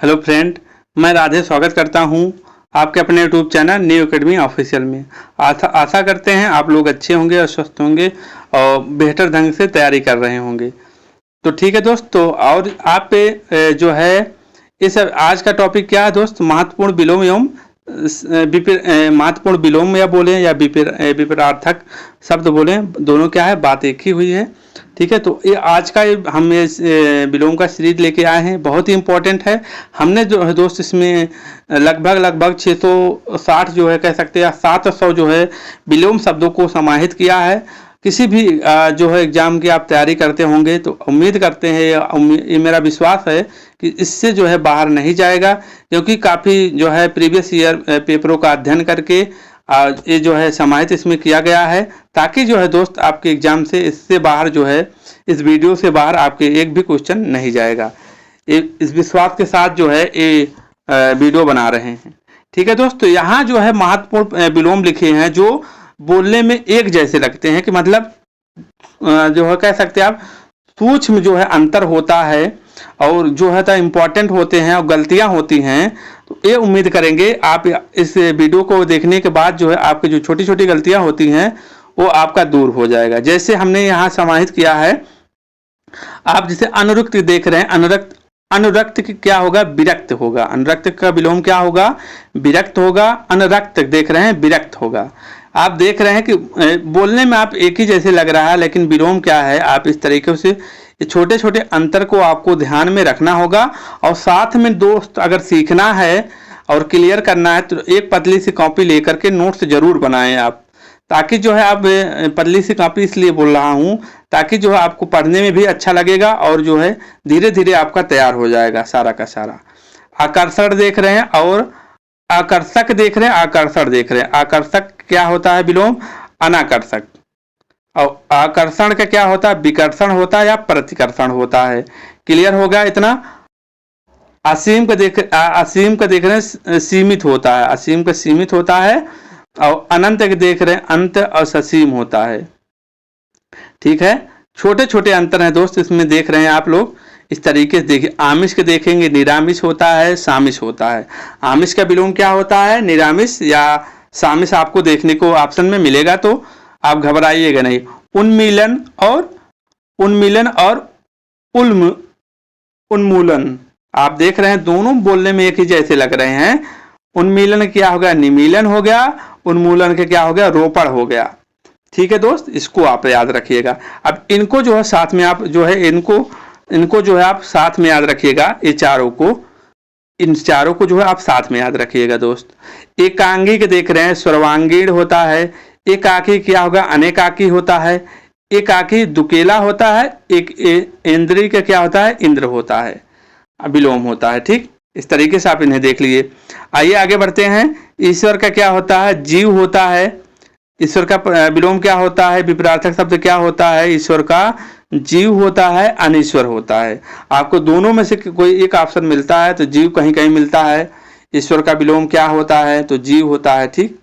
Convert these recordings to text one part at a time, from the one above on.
Hello friend, मैं राधे स्वागत करता हूं आपके अपने YouTube channel new academy official में। आशा करते हैं आप लोग अच्छे होंगे और स्वस्थ होंगे और बेहतर ढंग से तैयारी कर रहे होंगे। तो ठीक है दोस्तों, और आप पे जो है इस आज का टॉपिक क्या है दोस्त, महत्वपूर्ण विलोम एवं महत्वपूर्ण विलोम या बोले या विपरीतार्थक शब्द बोले, दोनों क्या है, बात एक ही हुई है। ठीक है, तो ये आज का हम विलोम का सीरीज लेके आए हैं, बहुत ही इंपॉर्टेंट है। हमने जो है दोस्त इसमें लगभग 660 जो है कह सकते हैं 700 जो है विलोम शब्दों को समाहित किया है। किसी भी जो है एग्जाम की आप तैयारी करते होंगे तो उम्मीद करते हैं, ये मेरा विश्वास है कि इससे जो है बाहर नहीं जाएगा, क्योंकि काफ़ी जो है प्रीवियस ईयर पेपरों का अध्ययन करके ये जो है समाहित इसमें किया गया है, ताकि जो है दोस्त आपके एग्जाम से इससे बाहर जो है इस वीडियो से बाहर आपके एक भी क्वेश्चन नहीं जाएगा। इस विश्वास के साथ जो है ये वीडियो बना रहे हैं। ठीक है दोस्तों, यहाँ जो है महत्वपूर्ण विलोम लिखे हैं जो बोलने में एक जैसे लगते हैं, कि मतलब जो है कह सकते हैं आप सूक्ष्म जो है अंतर होता है और जो है इम्पोर्टेंट होते हैं और गलतियां होती हैं। तो ये उम्मीद करेंगे आप इस वीडियो को देखने के बाद जो है आपकी जो छोटी छोटी गलतियां होती हैं वो आपका दूर हो जाएगा। जैसे हमने यहाँ समाहित किया है, आप जिसे अनुरक्त देख रहे हैं, अनुरक्त की क्या होगा, विरक्त होगा। अनुरक्त का विलोम क्या होगा, विरक्त होगा। अनुरक्त देख रहे हैं, विरक्त होगा। आप देख रहे हैं कि बोलने में आप एक ही जैसे लग रहा है, लेकिन विलोम क्या है, आप इस तरीके से छोटे छोटे अंतर को आपको ध्यान में रखना होगा। और साथ में दोस्त अगर सीखना है और क्लियर करना है तो एक पतली सी कॉपी लेकर के नोट्स जरूर बनाएं आप, ताकि जो है आप पतली सी कॉपी इसलिए बोल रहा हूँ ताकि जो है आपको पढ़ने में भी अच्छा लगेगा और जो है धीरे धीरे आपका तैयार हो जाएगा सारा का सारा। आकर्षण देख रहे हैं और आकर्षक देख रहे हैं, आकर्षण देख रहे हैं। आकर्षक क्या होता है विलोम, अनाकर्षक। और आकर्षण का क्या होता है, विकर्षण होता है या प्रतिकर्षण होता है। क्लियर हो गया इतना। असीम का देख रहे हैं, सीमित होता है। असीम का सीमित होता है। और अनंत के देख रहे हैं, अंत और ससीम होता है। ठीक है, छोटे छोटे अंतर हैं दोस्त इसमें देख रहे हैं आप लोग। इस तरीके से देखिए, आमिष के देखेंगे, निरामिष होता है, सामिष होता है। आमिष का विलोम क्या होता है, निरामिष या सामिष आपको देखने को ऑप्शन में मिलेगा, तो आप घबराइएगा नहीं। उन्मीलन और उन्मूलन आप देख रहे हैं, दोनों बोलने में एक ही जैसे लग रहे हैं। उन्मीलन क्या हो गया, निमीलन हो गया। उन्मूलन के क्या हो गया, रोपण हो गया। ठीक है दोस्त, इसको आप याद रखिएगा। अब इनको जो है साथ में आप जो है इनको जो है आप साथ में याद रखिएगा। ये चारों को, इन चारों को जो है आप साथ में याद रखिएगा दोस्त। एकांगी के देख रहे हैं, सर्वांगीण होता है। एकाकी क्या होगा, अनेकाकी होता है। एकाकी दुकेला होता है। एक इंद्री का क्या होता है, इंद्र होता है, विलोम होता है। ठीक, इस तरीके से आप इन्हें देख लीजिए। आइए आगे बढ़ते हैं। ईश्वर का क्या होता है, जीव होता है। ईश्वर का विलोम क्या होता है, विपरीतार्थक शब्द क्या होता है, ईश्वर का जीव होता है, अनीश्वर होता है। आपको दोनों में से कोई एक ऑप्शन मिलता है तो जीव कहीं कहीं मिलता है। ईश्वर का विलोम क्या होता है, तो जीव होता है। ठीक,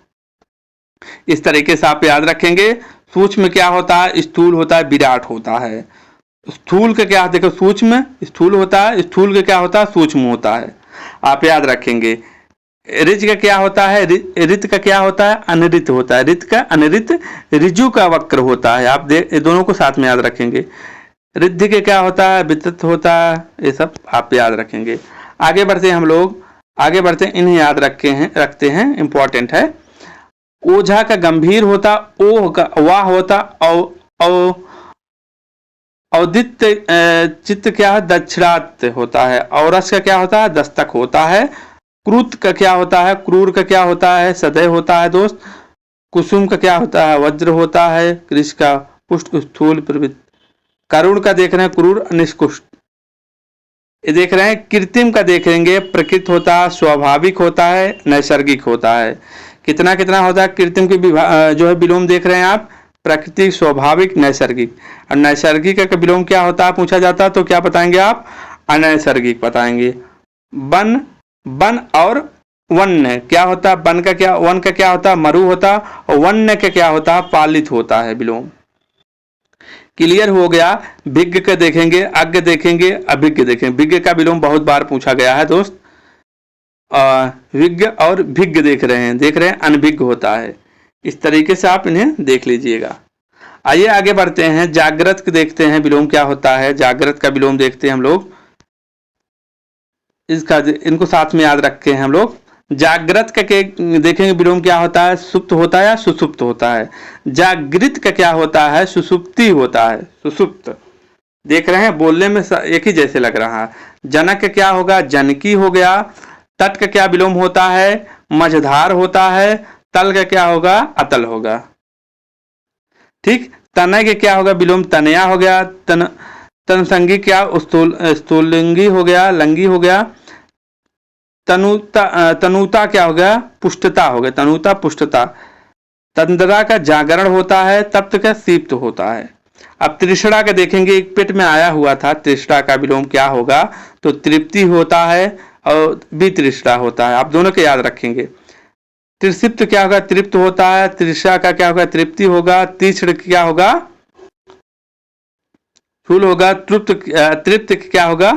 इस तरीके से आप याद रखेंगे। सूक्ष्म क्या होता है, स्थूल होता है, विराट होता है। स्थूल का क्या, देखो सूक्ष्म स्थूल होता है, स्थूल का क्या होता है, सूक्ष्म होता है। आप याद रखेंगे। ऋज का क्या होता है, ऋत का क्या होता है, अनऋत होता है। ऋत का अनऋत, ऋजु का वक्र होता है। आप दोनों को साथ में याद रखेंगे। रिद्धि के क्या होता है, वितत होता है। ये सब आप याद रखेंगे। आगे बढ़ते हैं हम लोग, आगे बढ़ते हैं, इन्हें याद रखते हैं, इंपॉर्टेंट है। ओझा का गंभीर होता, ओह का वाह होता। औदित्य चित्त क्या है, दक्षिणात्य होता है। औरस का क्या होता है, दस्तक होता है। क्रूत का क्या होता है, क्रूर का क्या होता है, सदैव होता है दोस्त। कुसुम का क्या होता है, वज्र होता है। कृष का पुष्ट स्थूल प्रवृत्त। करुण का देख रहे हैं, क्रूर निष्कुष्ट। ये देख रहे हैं। कृत्रिम का देखेंगे, प्रकृत होता है, स्वाभाविक होता है, नैसर्गिक होता है। कितना कितना होता है कृत्रिम की जो है विलोम देख रहे हैं आप, प्राकृतिक, स्वाभाविक, नैसर्गिक। और नैसर्गिक का विलोम क्या होता है पूछा जाता है तो क्या बताएंगे आप, अनैसर्गिक बताएंगे। वन और वन्य क्या होता है, वन का क्या होता है, मरु होता। और वन्य का क्या होता है, पालित होता है विलोम। क्लियर हो गया। विज्ञ के देखेंगे, अज्ञ देखेंगे, अभिज्ञ देखेंगे। विज्ञ का विलोम बहुत बार पूछा गया है दोस्त, विज्ञ और भिज्ञ देख रहे हैं अनभिज्ञ होता है। इस तरीके से आप इन्हें देख लीजिएगा। आइए आगे बढ़ते हैं, जागृत देखते हैं विलोम क्या होता है। जागृत का विलोम देखते हैं हम लोग, इनको साथ में याद रखे हैं हम लोग। जागृत का देखेंगे विलोम क्या होता है, सुप्त होता है या सुसुप्त होता है। जागृत का क्या होता है, सुसुप्ति होता है, सुसुप्त। देख रहे हैं बोलने में एक ही जैसे लग रहा है। जनक का क्या होगा, जनकी हो गया। तट का क्या विलोम होता है, मझधार होता है। तल का क्या होगा, अतल होगा। ठीक। तनय के क्या होगा विलोम, तनया हो गया। तनसंगी क्या, स्थूलिंगी हो गया, लंगी हो गया। तनुता क्या हो गया, पुष्टता हो गया, तनुता पुष्टता। तंद्रा का जागरण होता है, तप्त का सीप्त होता है। अब तृष्णा का देखेंगे, एक पेट में आया हुआ था, तृष्णा का विलोम क्या होगा, तो तृप्ति होता है और वितृष्णा होता है। आप दोनों के याद रखेंगे। त्रिसिप्त क्या होगा, तृप्त होता है। तृष्णा का क्या होगा, तृप्ति होगा। तीक्ष्ण क्या होगा, फूल होगा। तृप्त क्या होगा,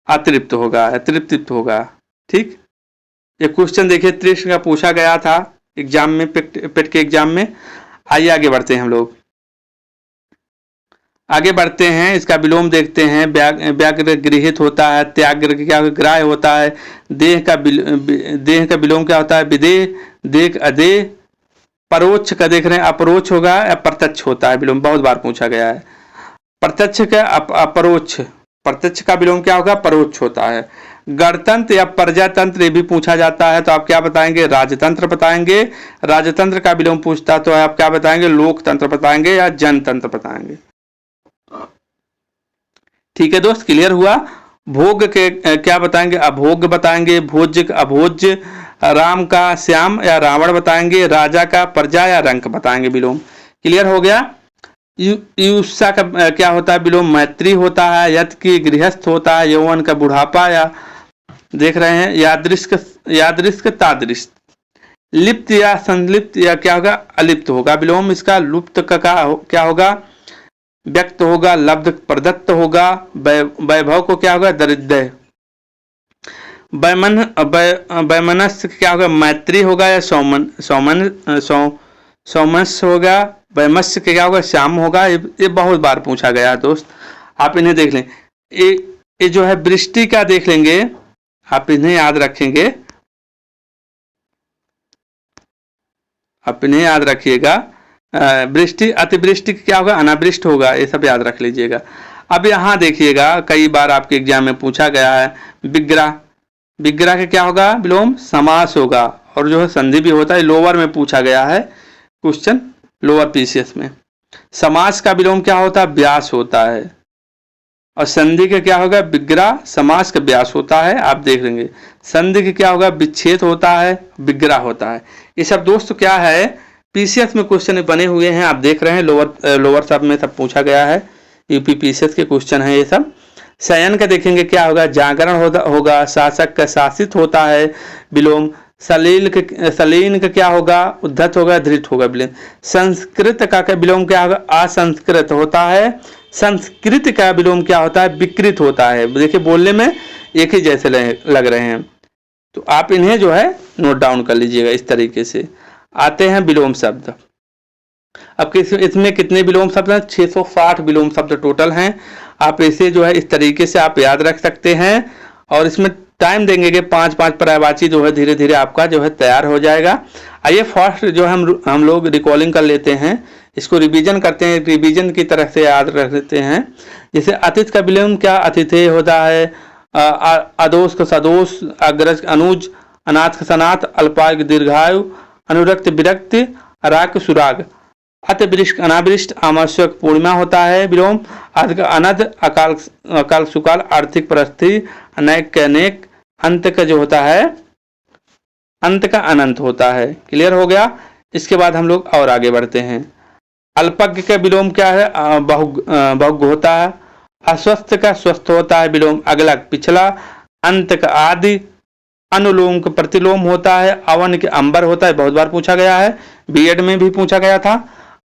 अतृप्त होगा, अतृप्त होगा। ठीक। ये क्वेश्चन देखिए तृष्ण का पूछा गया था एग्जाम में, पेट के एग्जाम में। आइए आगे बढ़ते हैं हम लोग, आगे बढ़ते हैं, इसका विलोम देखते हैं। व्याघ्र गृहित होता है। त्याग्र क्या ग्राह्य होता है। देह का विलोम क्या होता है, विदेह, देख, अदेह। परोक्ष का देख रहे हैं, अपरोक्ष होगा या प्रत्यक्ष होता है विलोम, बहुत बार पूछा गया है। प्रत्यक्ष का अपरोक्ष, प्रत्यक्ष का विलोम क्या होगा, परोक्ष होता है। गणतंत्र या प्रजातंत्र ये भी पूछा जाता है, तो आप क्या बताएंगे, राजतंत्र बताएंगे। राजतंत्र का विलोम पूछता तो आप क्या बताएंगे, लोकतंत्र बताएंगे या जनतंत्र बताएंगे। ठीक है दोस्त, क्लियर हुआ। भोग के क्या बताएंगे, अभोग बताएंगे। भोज्य अभोज्य। राम का श्याम या रावण बताएंगे। राजा का प्रजा या रंक बताएंगे विलोम। क्लियर हो गया। युष्सा का क्या होता है विलोम, मैत्री होता है। यत की गृहस्थ होता है। यौवन का बुढ़ापा या देख रहे हैं, यादृश्क तादृश। लिप्त या संलिप्त या क्या होगा, अलिप्त होगा विलोम इसका। लुप्त का क्या होगा, व्यक्त होगा। लब्ध प्रदत्त होगा। वैभव को क्या होगा, दरिद्र। वैमनस्य क्या होगा, मैत्री होगा या सौमनस्य होगा। वैमस्य क्या होगा, श्याम होगा। ये बहुत बार पूछा गया है दोस्त, आप इन्हें देख लें। ये जो है वृष्टि का देख लेंगे, आप इन्हें याद रखेंगे, आप इन्हें याद रखिएगा। वृष्टि, अतिवृष्टि क्या होगा, अनावृष्ट होगा, ये सब याद रख लीजिएगा। अब यहाँ देखिएगा, कई बार आपके एग्जाम में पूछा गया है विग्रह। विग्रह का क्या होगा विलोम, समास होगा। और जो है संधि भी होता है, लोअर में पूछा गया है क्वेश्चन, लोअर पीसीएस में। समास का विलोम क्या होता है, व्यास होता है। और संधि का क्या होगा, विग्रह। समास का व्यास होता है, आप देख लेंगे। संधि का क्या होगा, विच्छेद होता है, विग्रह होता है। ये सब दोस्त क्या है, पीसीएस में क्वेश्चन बने हुए हैं, आप देख रहे हैं। लोअर सब में सब पूछा गया है, यूपी पीसीएस के क्वेश्चन है ये सब। शयन का देखेंगे क्या होगा, जागरण होगा। शासक का शासित होता है विलोम। सलीन का क्या होगा, उद्धत होगा, धृत होगा विलोम। संस्कृत का विलोम क्या होगा, असंस्कृत होता है। संस्कृत का विलोम क्या होता है, विकृत होता है। देखिए बोलने में एक ही जैसे लग रहे हैं, तो आप इन्हें जो है नोट डाउन कर लीजिएगा। इस तरीके से आते हैं विलोम शब्द। अब इसमें कितने विलोम शब्द हैं, 660 विलोम शब्द टोटल हैं। आप इसे जो है इस तरीके से आप याद रख सकते हैं, और इसमें टाइम देंगे कि 5-5 पर्यायवाची जो है धीरे धीरे आपका जो है तैयार हो जाएगा। आइए फर्स्ट जो है हम लोग रिकॉलिंग कर लेते हैं, इसको रिवीजन करते हैं, रिवीजन की तरह से याद रख लेते हैं। जैसे अतिथि का विलोम क्या, अतिथि होता है। अदोष का सदोष। अग्रज अनुज। अनाथ का सनाथ। अल्पायु दीर्घायु। अनुरक्त विरक्त। अराग सुराग। अतिवृष्ट अनावृष्ट। अमावस्यक पूर्णिमा होता है विलोम। अर्ध का अनध। अकाल सुकाल। आर्थिक परिस्थिति। अनेक का अनेक। अंत का जो होता है, अंत का अनंत होता है। क्लियर हो गया। इसके बाद हम लोग और आगे बढ़ते हैं। अल्पज्ञ का विलोम क्या है, बहुग होता है। अस्वस्थ का स्वस्थ होता है विलोम, अगला पिछला। अंत का आदि। अनुलोम का प्रतिलोम होता है। अवन के अंबर होता है, बहुत बार पूछा गया है, बीएड में भी पूछा गया था।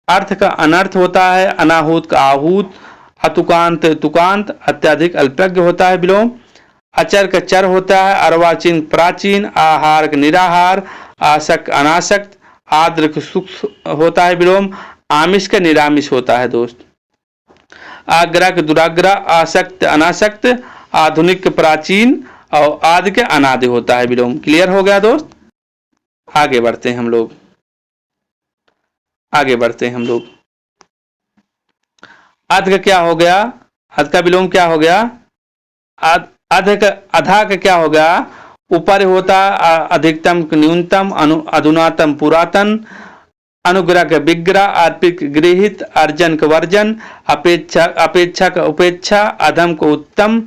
अर्थ का अनर्थ होता है। अनाहूत का आहूत। अतुकांत तुकांत। अत्याधिक अल्पज्ञ होता है विलोम। अचर का चर होता है, अर्वाचीन प्राचीन, आहार का निराहार, आसक्त अनासक्त, आद्र का सूक्ष्म होता है विलोम, आमिष का निरामिष होता है दोस्त। आग्रह का दुराग्रह, आसक्त अनासक्त, आधुनिक का प्राचीन और आदि के अनादि होता है विलोम। क्लियर हो गया दोस्त? आगे बढ़ते हैं हम लोग, आगे बढ़ते हैं हम लोग। अध का क्या हो गया? अध का विलोम क्या हो गया? अध का अधा का क्या हो गया? ऊपर होता अधिकतम न्यूनतम, अधुनातम पुरातन, अनुग्रह का विग्रह, अर्पित गृहित, अर्जन का वर्जन, अपेक्षा अपेक्षा का उपेक्षा, अधम को उत्तम,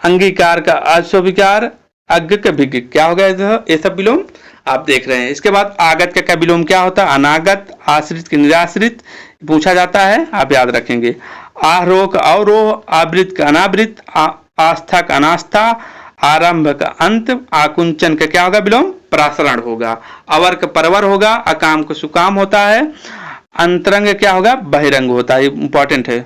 अंगीकार का अस्वीकार, अज्ञ का विज्ञ। क्या हो गया? ये सब विलोम आप देख रहे हैं। इसके बाद आगत का विलोम क्या होता है? अनागत, आश्रित की निराश्रित पूछा जाता है, आप याद रखेंगे। आरोह का अवरोह, आवृत का अनावृत, आस्था का अनास्था, आरंभ का अंत, आकुंचन का क्या होगा विलोम? प्रासरण होगा। अवर का परवर होगा, अकाम का सुकाम होता है, अंतरंग क्या होगा? बहिरंग होता है। इंपॉर्टेंट है,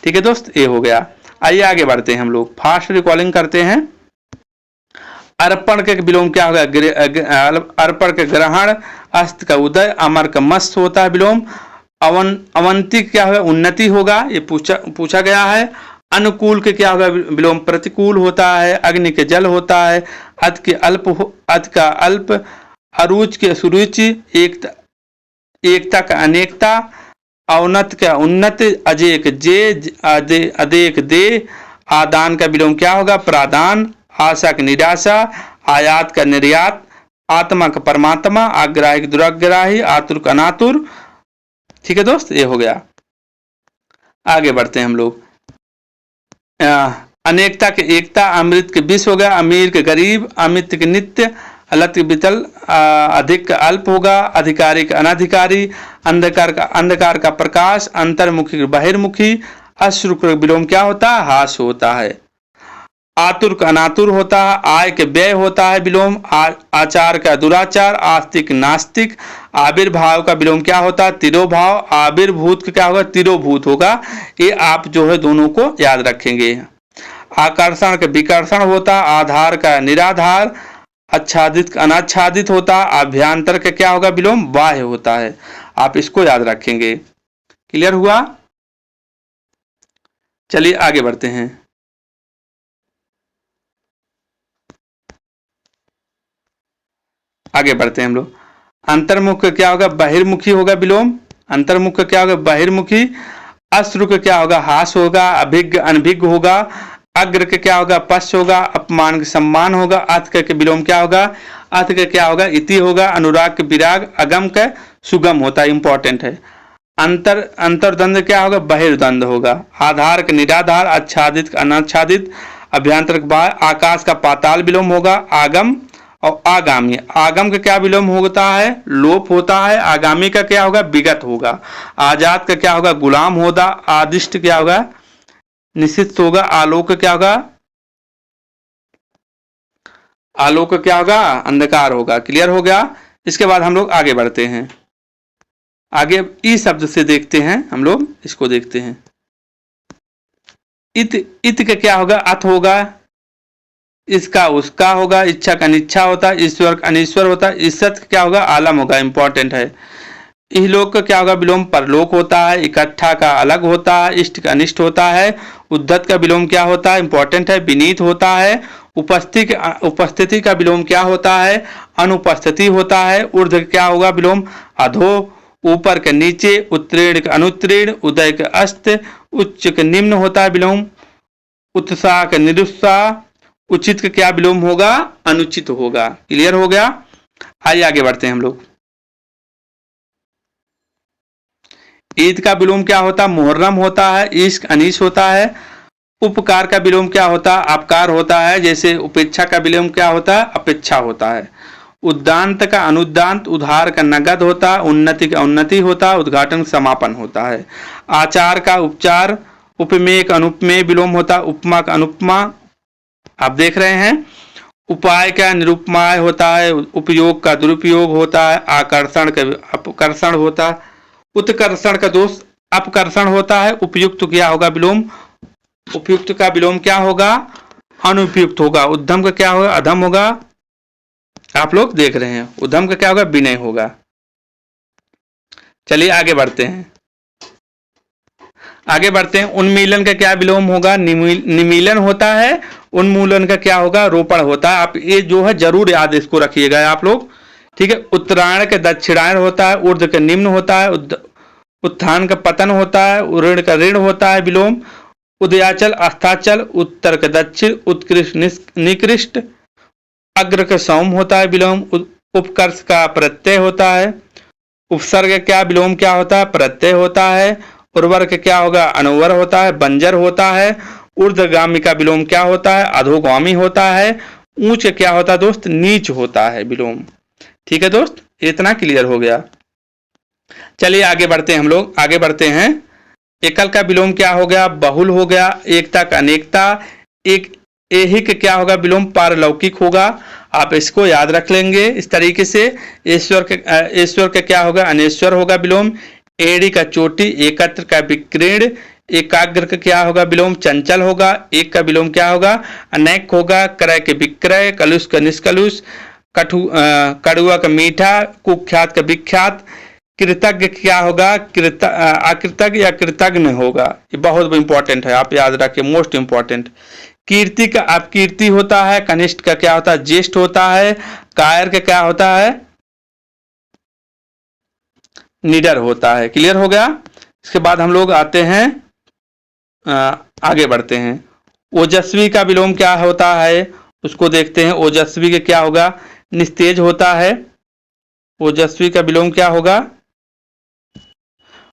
ठीक है दोस्त, ये हो गया। आइए आगे बढ़ते हैं हम लोग, फास्ट रिकॉलिंग करते हैं। अर्पण के विलोम क्या होगा? अर्पण के ग्रहण, अस्त का उदय, अमर का मस्त होता है विलोम। अवंती क्या होगा? उन्नति होगा, ये पूछा गया है। अनुकूल के क्या होगा विलोम? प्रतिकूल होता है। अग्नि के जल होता है। अत के अल्प, अत का अल्प, अरुच के सुरुचि, एकता का अनेकता, अवनत का उन्नत, अजय के जे, अदेक दे, आदान का विलोम क्या होगा? प्रादान, आशा का निराशा, आयात का निर्यात, आत्मा का परमात्मा, आग्राही का दुराग्राही, आतुर का अनातुर। ठीक है दोस्त, ये हो गया। आगे बढ़ते हैं हम लोग। अनेकता के एकता, अमृत के विष हो गया, अमीर के गरीब, अमित के नित्य, अलत के वितल, अधिक का अल्प होगा, अधिकारी का अनाधिकारी, अंधकार का प्रकाश, अंतर्मुखी का बहिर्मुखी, अश्रु का विलोम क्या होता है? हास होता है। आतुर का अनातुर होता है, आय के व्यय होता है विलोम, आचार का दुराचार, आस्तिक नास्तिक, आविर्भाव का विलोम क्या होता है? तिरोभाव, आविर्भूत का क्या होगा? तिरोभूत होगा। ये आप जो है दोनों को याद रखेंगे। आकर्षण का विकर्षण होता, आधार का निराधार, आच्छादित का अनाच्छादित होता, अभ्यंतर का क्या होगा विलोम? बाह्य होता है। आप इसको याद रखेंगे। क्लियर हुआ? चलिए आगे बढ़ते हैं। आगे बढ़ते हैं हम लोग। अंतर्मुख का क्या होगा? बहिर्मुखी होगा विलोम। अंतर्मुख का क्या होगा? बहिर्मुखी। अश्रु का क्या होगा? हास होगा। अभिज्ञ अनभिज्ञ होगा। अग्र का क्या होगा? पश्च होगा। अपमान का सम्मान होगा। अथ का विलोम क्या होगा? अथ का क्या होगा? इति होगा। अनुराग का विराग, अगम का सुगम होता है। इंपॉर्टेंट है। अंतर्द्वंद क्या होगा? बहिर्द्वंद होगा। आधार का निराधार, आच्छादित का अनाच्छादित, अभ्यंतर का बाह्य, आकाश का पाताल विलोम होगा। आगम और आगामी, आगम का क्या विलोम होता है? लोप होता है। आगामी का क्या होगा? विगत होगा। आजाद का क्या होगा? गुलाम होगा। आदिष्ट क्या होगा? निश्चित होगा। आलोक क्या होगा? आलोक क्या होगा? अंधकार होगा। क्लियर हो गया? इसके बाद हम लोग आगे बढ़ते हैं। आगे ई शब्द से देखते हैं हम लोग, इसको देखते हैं। इत का क्या होगा? अथ होगा। इसका उसका होगा। इच्छा का अनिच्छा होता है। ईश्वर का अनिश्वर होता है। इज्जत क्या होगा? आलम होगा। इंपॉर्टेंट है। इहलोक का क्या होगा? विलोम परलोक होता है। इकट्ठा का अलग होता है। इष्ट का अनिष्ट होता है। उद्धत का विलोम क्या होता है? इंपॉर्टेंट है। विनीत होता है। उपस्थिति का विलोम क्या होता है? अनुपस्थिति होता है। ऊर्ध्व क्या होगा विलोम? अधो। ऊपर के नीचे। उत्तीर्ण का अनुत्तीर्ण। उदय का अस्त। उच्च का निम्न होता है विलोम। उत्साह का निरुत्साह। उचित का क्या विलोम होगा? अनुचित होगा। क्लियर हो गया? आइए आगे बढ़ते हैं हम लोग। ईद का विलोम क्या होता है? मुहर्रम होता है। इश्क अनीश होता है। उपकार का विलोम क्या होता है? अपकार होता है। जैसे उपेक्षा का विलोम क्या होता है? अपेक्षा होता है। उद्दांत का अनुदांत। उधार का नगद होता है। उन्नति का उन्नति होता है। उद्घाटन समापन होता है। आचार का उपचार। उपमेय का अनुपमेय विलोम होता है। उपमा का अनुपमा। आप देख रहे हैं। उपाय का निरुपमाय होता है। उपयोग का दुरुपयोग होता है। आकर्षण का अपकर्षण होता है। उत्कर्षण का दोष अपकर्षण होता है। उपयुक्त क्या होगा विलोम? उपयुक्त का विलोम क्या होगा? अनुपयुक्त होगा। उद्यम का क्या होगा? अधम होगा। आप लोग देख रहे हैं, उद्यम का क्या होगा? विनय होगा। चलिए आगे बढ़ते हैं, आगे बढ़ते हैं। उन्मीलन का क्या विलोम होगा? निमीलन होता है। उन्मूलन का क्या होगा? रोपण होता है। आप ये जो है जरूर याद इसको रखिएगा आप लोग, ठीक है। उत्तरायण का दक्षिणायन होता है, ऊर्ध्व का निम्न होता है, उत्थान का पतन होता है, ऋण का ऋण होता है विलोम, उदयाचल अस्ताचल, उत्तर का दक्षिण, उत्कृष्ट निकृष्ट, अग्र का सौम होता है विलोम, उपकर्ष का प्रत्यय होता है, उपसर्ग क्या विलोम क्या होता है? प्रत्यय होता है। उर्वर का क्या होगा? अनुवर होता है, बंजर होता है। ऊर्ध्वगामी का विलोम क्या होता है? अधोगामी होता है। ऊंच का क्या होता है दोस्त? नीच होता है विलोम। ठीक है दोस्त, इतना क्लियर हो गया। चलिए आगे बढ़ते हैं, हम लोग आगे बढ़ते हैं। एकल का विलोम क्या हो गया? बहुल हो गया। एकता का अनेकता। एक ऐहिक क्या होगा विलोम? पारलौकिक होगा। आप इसको याद रख लेंगे इस तरीके से। ईश्वर का क्या होगा? अनेश्वर होगा विलोम। एड़ी का चोटी, एकत्र का विकीर्ण, एकाग्र का क्या होगा विलोम? चंचल होगा। एक का विलोम क्या होगा? अनेक होगा। क्रय के विक्रय, कलुष का निष्कलुष, कड़ुआ का मीठा, कुख्यात का विख्यात। कृतज्ञ क्या होगा? अकृतज्ञ या कृतज्ञ होगा। ये बहुत इंपॉर्टेंट है, आप याद रखिए, मोस्ट इंपॉर्टेंट। कीर्ति का अपकीर्ति होता है। कनिष्ठ का क्या होता है? ज्येष्ठ होता है। कायर का क्या होता है? निडर होता है। क्लियर हो गया। इसके बाद हम लोग आते हैं, आगे बढ़ते हैं। ओजस्वी का विलोम क्या होता है उसको देखते हैं। ओजस्वी का क्या होगा? निस्तेज होता है। ओजस्वी का विलोम क्या होगा?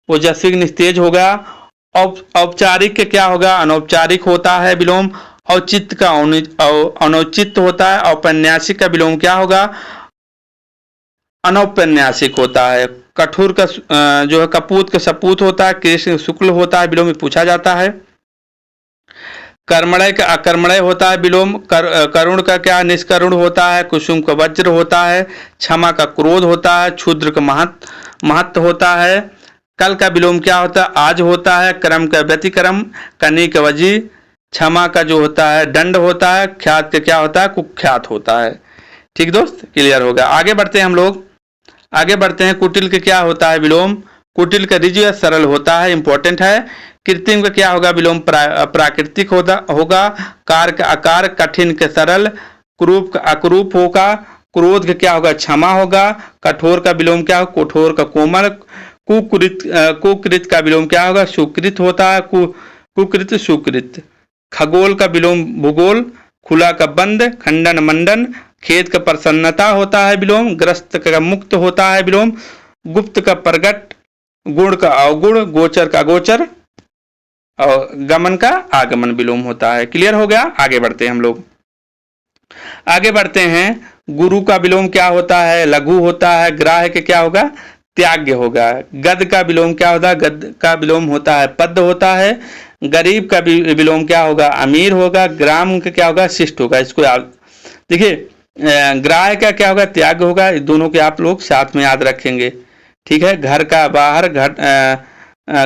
ओजस्वी निस्तेज होगा। औपचारिक के क्या होगा? अनौपचारिक होता है विलोम। औचित्य का अनौचित्य होता है। औपन्यासिक का विलोम क्या होगा? अनौपन्यासिक होता है। कठोर का जो है कपूत का सपूत होता है। कृष्ण शुक्ल होता है विलोम में पूछा जाता है। कर्मणय का अकर्मणय होता है विलोम। करुण का क्या? निष्करुण होता है। कुसुम का वज्र होता है। क्षमा का क्रोध होता है। क्षुद्र का महत्व होता है। कल का विलोम क्या होता है? आज होता है। क्रम का व्यतिक्रम। कनी का वजी। क्षमा का जो होता है दंड होता है। ख्यात का क्या होता है? कुख्यात होता है। ठीक दोस्त, क्लियर हो गया। आगे बढ़ते हैं हम लोग, आगे बढ़ते हैं। कुटिल का क्या होता है विलोम? कुटिल का ऋजु या सरल होता है, इंपॉर्टेंट है। कृत्रिम का क्या होगा विलोम? प्राकृतिक होगा। कार का आकार, कठिन का सरल, क्रूप का अक्रूप होगा। क्रोध का क्या होगा? क्षमा होगा। कठोर का विलोम क्या होगा? कठोर का कोमल। कुकृत का विलोम क्या होगा? सुकृत होता है। कुकृत सुकृत। खगोल का विलोम भूगोल। खुला का बंद। खंडन मंडन। खेद का प्रसन्नता होता है विलोम। ग्रस्त का मुक्त होता है विलोम। गुप्त का प्रगट। गुण का अवगुण। गोचर का गोचर और गमन का आगमन विलोम होता है। क्लियर हो गया। आगे बढ़ते हैं हम लोग, आगे बढ़ते हैं। गुरु का विलोम क्या होता है? लघु होता है। ग्राह्य के क्या होगा? त्याग्य होगा। गद का विलोम क्या होता है? गद का विलोम होता है पद होता है। गरीब का विलोम क्या होगा? अमीर होगा। ग्राम का क्या होगा? शिष्ट होगा। इसको याद देखिए। ग्राह्य का क्या होगा? त्याग होगा। दोनों के आप लोग साथ में याद रखेंगे, ठीक है। घर का बाहर,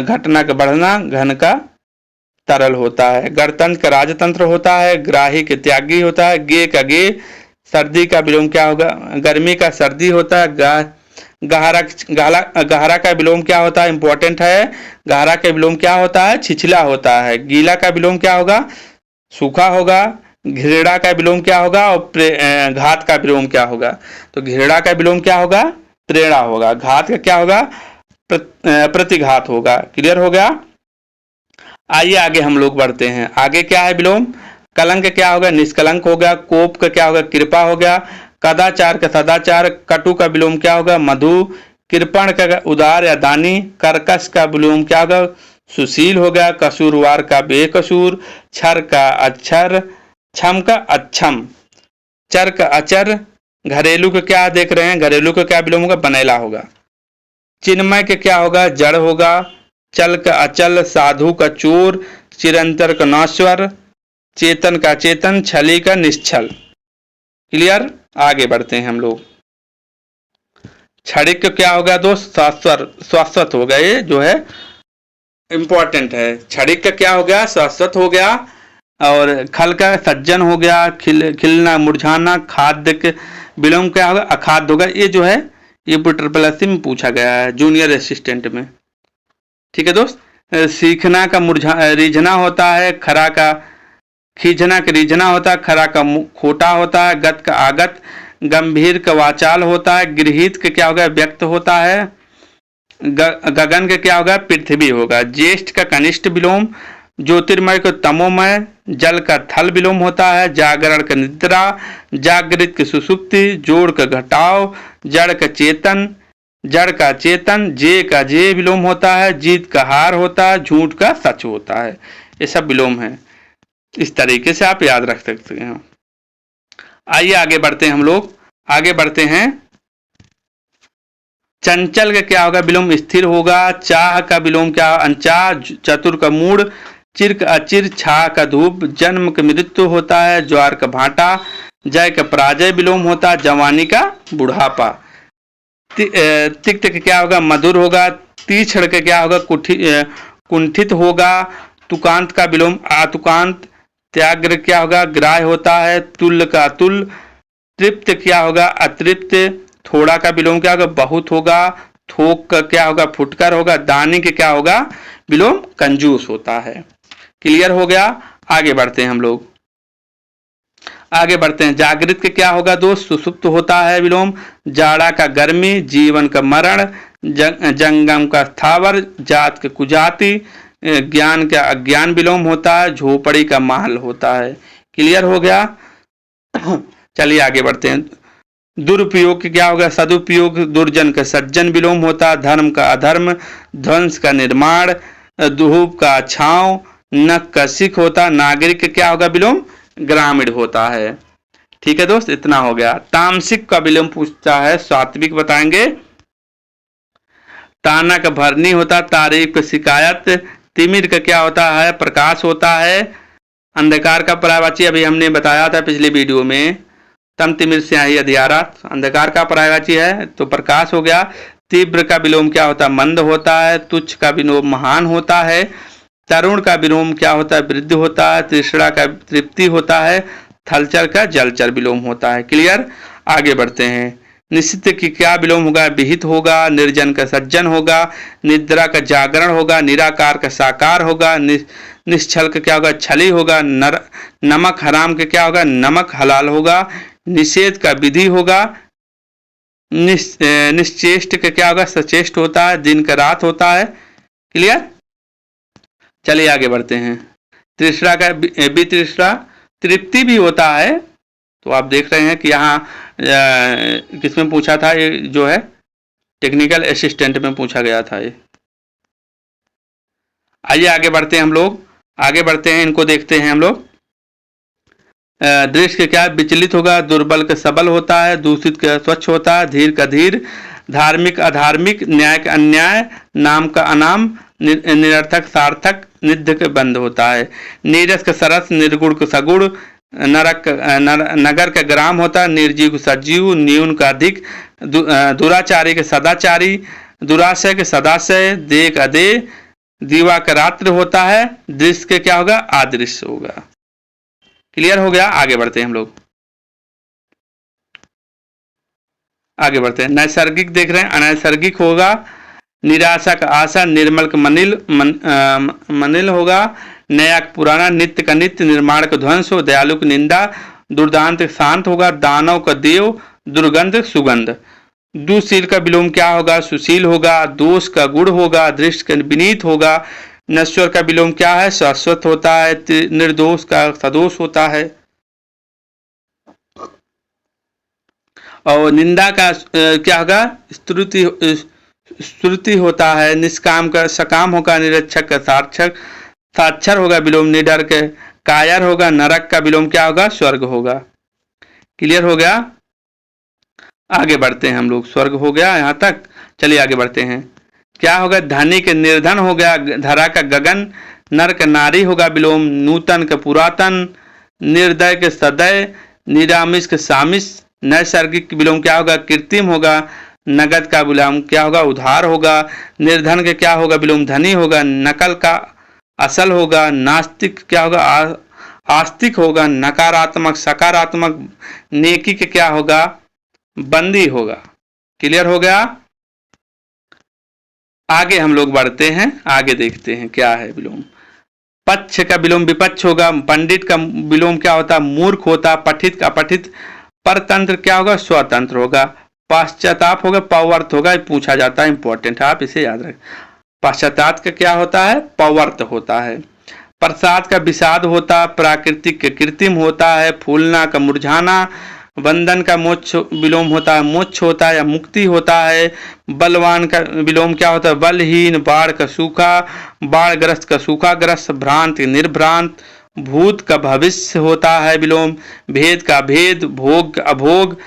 घटना का बढ़ना, घन का तरल होता है। गणतंत्र का राजतंत्र होता है। ग्राही के त्यागी होता है। गे का गे। सर्दी का विलोम क्या होगा? गर्मी का सर्दी होता है। गहरा का विलोम क्या होता है? इंपॉर्टेंट है। गहरा का विलोम क्या होता है? छिछला होता है। गीला का विलोम क्या होगा? सूखा होगा। घृणा का विलोम क्या होगा? और घात का विलोम क्या होगा? तो घृणा का विलोम क्या होगा? प्रेरणा होगा। घात का क्या होगा? प्रतिघात होगा। क्लियर हो गया। आइए आगे हम लोग बढ़ते हैं। आगे क्या है विलोम? कलंक क्या होगा? निष्कलंक हो गया। कोप का क्या होगा? कृपा हो गया। कदाचार का सदाचार। कटु का विलोम क्या होगा? मधु। कृपण का उदार या दानी। कर्कश का विलोम क्या होगा? सुशील हो गया। कसूरवार का बेकसूर। क्षर का अक्षर। क्षम का अच्छम। चर का अचर। घरेलू का क्या देख रहे हैं? घरेलू का क्या विलोम होगा? बनेला होगा। चिन्मय के क्या होगा? जड़ होगा। चल का अचल। साधु का चोर। चिरंतर का नश्वर। चेतन का चेतन। छली का निश्चल। क्लियर। आगे बढ़ते हैं हम लोग। क्षणिक क्या होगा दोस्त? शाश्वत हो गया। ये जो है इंपॉर्टेंट है। क्षणिक का क्या हो गया? शाश्वत हो गया। और खल का सज्जन हो गया, खिलना मुरझाना, खाद्य के विलोम क्या होगा, अखाद्य होगा। ये जो है ये ट्रिपल में पूछा गया है जूनियर असिस्टेंट में। ठीक है दोस्त। सीखना का रीझना होता है, खरा का खींचना का रीझना होता है, खरा का खोटा होता है, गत का आगत, गंभीर का वाचाल होता है, गृहित का क्या होगा, व्यक्त होता है, गगन का क्या होगा, पृथ्वी होगा, ज्येष्ठ का कनिष्ठ विलोम, ज्योतिर्मय को तमोमय, जल का थल विलोम होता है, जागरण का निद्रा, जागृत की सुसुप्ति, जोड़ का घटाव, जड़ का चेतन, जड़ का चेतन, जे का जे विलोम होता है, जीत का हार होता है, झूठ का सच होता है। ये सब विलोम है, इस तरीके से आप याद रख सकते हैं। आइए आगे बढ़ते हैं हम लोग, आगे बढ़ते हैं। चंचल का क्या होगा विलोम, स्थिर होगा। चाह का विलोम क्या, अनचाह, चतुर का मूड, चिर का अचिर, छा का धूप, जन्म का मृत्यु होता है, ज्वार का भाटा, जय का पराजय विलोम होता है, जवानी का बुढ़ापा। तिक्त का क्या होगा, मधुर होगा। तीक्षण का क्या होगा, कुंठित होगा। तुकांत का विलोम आतुकांत, त्याग्र क्या होगा, ग्राह्य होता है, तुल्य का अतुल, तृप्त क्या होगा, अतृप्त, थोड़ा का विलोम क्या होगा, बहुत होगा, थोक का क्या होगा, फुटकर होगा, दानी के क्या होगा विलोम, कंजूस होता है। क्लियर हो गया। आगे बढ़ते हैं हम लोग, आगे बढ़ते हैं। जागृत के क्या होगा दोस्त, सुसुप्त होता है विलोम। जाड़ा का गर्मी, जीवन का मरण, जंगम का स्थावर, जात के कुजाति, ज्ञान का अज्ञान विलोम होता है, झोपड़ी का महल होता है। क्लियर हो गया। चलिए आगे बढ़ते हैं। दुरुपयोग क्या होगा, सदुपयोग, दुर्जन का सज्जन विलोम होता है, धर्म का अधर्म, ध्वंस का निर्माण, धूप का छांव, नक का सिख होता, नागरिक क्या होगा विलोम, ग्रामीण होता है। ठीक है दोस्त, इतना हो गया। तामसिक का विलोम पूछता है, सात्विक बताएंगे। ताना का भरनी होता, तारीफ का शिकायत, तिमिर का क्या होता है, प्रकाश होता है। अंधकार का पर्यायवाची अभी हमने बताया था पिछले वीडियो में, तम तिमिर स्याही अधियारा, अंधकार का पर्यायवाची है तो प्रकाश हो गया। तीव्र का विलोम क्या होता है, मंद होता है। तुच्छ का विलोम महान होता है। तरुण का विलोम क्या होता है, वृद्ध होता है। तृष्णा का तृप्ति होता है। थलचर का जलचर विलोम होता है। क्लियर। आगे बढ़ते हैं। निश्चित की क्या विलोम होगा, विहित होगा। निर्जन का सज्जन होगा। निद्रा का जागरण होगा। निराकार का साकार होगा। निश्चल का क्या होगा, छली होगा। नमक हराम का क्या होगा, नमक हलाल होगा। निषेध का विधि होगा। निश्चेष्ट का क्या होगा, सचेष्ट होता है। दिन का रात होता है। क्लियर। चलिए आगे बढ़ते हैं। तृष्णा का वितृष्णा तृप्ति भी होता है, तो आप देख रहे हैं कि यहाँ किसमें पूछा था, ये जो है टेक्निकल असिस्टेंट में पूछा गया था ये। आइए आगे बढ़ते हैं हम लोग, आगे बढ़ते हैं, इनको देखते हैं हम लोग। दृश्य क्या विचलित होगा। दुर्बल का सबल होता है। दूषित का स्वच्छ होता है। धीर का धीर। धार्मिक अधार्मिक। न्याय का अन्याय। नाम का अनाम। निरर्थक सार्थक। निध का बंद होता है। नीरस का सरस। निर्गुण का सगुण। नगर का ग्राम होता है। निर्जीव का सजीव। न्यून का अधिक। दुराचारी के सदाचारी। दुराशय के सदाशय। दे का दे। दीवा का रात्र होता है। दृश्य के क्या होगा, अदृश्य होगा। क्लियर हो गया। आगे बढ़ते हैं हम लोग, आगे बढ़ते हैं। नैसर्गिक देख रहे हैं, अनैसर्गिक होगा। निराशा का आशा। निर्मल का मनिल होगा। नया का पुराना। नित्य का नित्य। निर्माण का ध्वंस हो। दयालु की निंदा। दुर्दांत शांत होगा। दानव का देव। दुर्गंध सुगंध। दुशील का विलोम क्या होगा, सुशील होगा। दोष का गुण होगा। दृष्ट का विनीत होगा। नश्वर का विलोम क्या है, शाश्वत होता है। निर्दोष का सदोष होता है। और निंदा का क्या होगा, स्तुति होता है। निष्काम का सकाम होगा। निरक्षक का साक्षर साक्षर होगा विलोम। निडर के कायर होगा। नरक का विलोम क्या होगा, स्वर्ग होगा। क्लियर हो गया। आगे बढ़ते हैं हम लोग, स्वर्ग हो गया यहाँ तक। चलिए आगे बढ़ते हैं। क्या होगा, धनी के निर्धन हो गया। धरा का गगन। नर का नारी होगा विलोम। नूतन का पुरातन। निर्दय के सदय। निरामिष के सामिष। नैसर्गिक विलोम क्या होगा, कृत्रिम होगा। नगद का विलोम क्या होगा, उधार होगा। निर्धन के क्या होगा विलोम, धनी होगा। नकल का असल होगा। नास्तिक क्या होगा, आस्तिक होगा नकारात्मक, सकारात्मक नेकी के क्या होगा बंदी होगा। क्लियर हो गया। आगे हम लोग बढ़ते हैं, आगे देखते हैं क्या है विलोम। पक्ष का विलोम विपक्ष होगा। पंडित का विलोम क्या होता है मूर्ख होता। पठित का अपठित। परतंत्र क्या होगा स्वतंत्र होगा। पाश्चाताप होगा पवर्त होगा, ये पूछा जाता है, इंपॉर्टेंट है, आप इसे याद रखें। पाश्चाताप का क्या होता है पवर्त होता है। प्रसाद का विषाद होता। प्राकृतिक का कृत्रिम होता है। फूलना का मुरझाना। बंधन का मोक्ष विलोम होता है मोक्ष होता है या मुक्ति होता है। बलवान का विलोम क्या होता है बलहीन। बाढ़ का सूखा। बाढ़ग्रस्त का सूखाग्रस्त। भ्रांत निर्भ्रांत। भूत का भविष्य होता है विलोम। भेद का भेद। भोग का अभोग।